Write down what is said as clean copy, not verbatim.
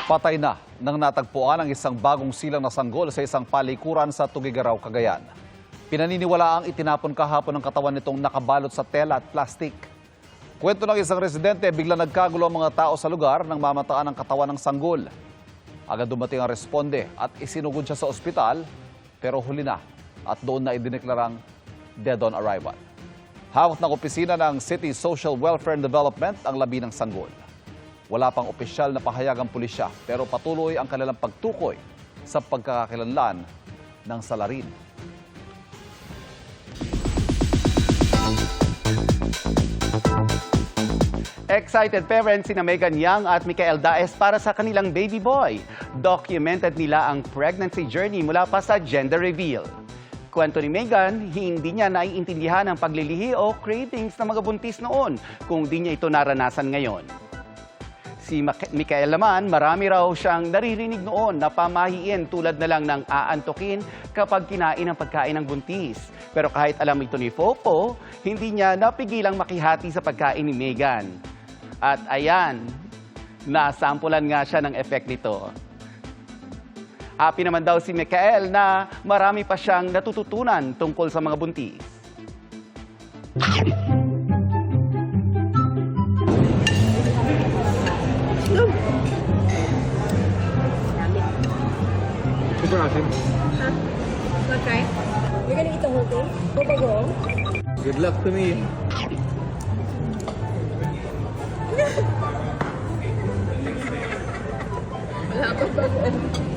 Patay na nang natagpuan ang isang bagong silang na sanggol sa isang palikuran sa Tugigaraw, Cagayan. Pinaniniwala ang itinapon kahapon ng katawan nitong nakabalot sa tela at plastik. Kwento ng isang residente, bigla nagkagulo ang mga tao sa lugar nang mamataan ang katawan ng sanggol. Agad dumating ang responde at isinugod siya sa ospital, pero huli na at doon na idineklarang dead on arrival. Hawak ng opisina ng City Social Welfare and Development ang labi ng sanggol. Wala pang opisyal na pahayag ang pulisya, pero patuloy ang kanilang pagtukoy sa pagkakakilanlan ng salarin. Excited parents sina Megan Yang at Michael Daes para sa kanilang baby boy. Documented nila ang pregnancy journey mula pa sa gender reveal. Kwento ni Megan, hindi niya naiintindihan ang paglilihi o cravings ng mga buntis noon kung di niya ito naranasan ngayon. Si Michael naman, marami raw siyang naririnig noon na pamahiin tulad na lang ng aantukin kapag kinain ang pagkain ng buntis. Pero kahit alam ito ni Popo, hindi niya napigilang makihati sa pagkain ni Megan. At ayan, nasampulan nga siya ng effect nito. Happy naman daw si Michael na marami pa siyang natututunan tungkol sa mga buntis. Super asin. Huh? Wanna try? You're gonna eat the whole thing? Go. Good luck to me. Wala akong bagoong.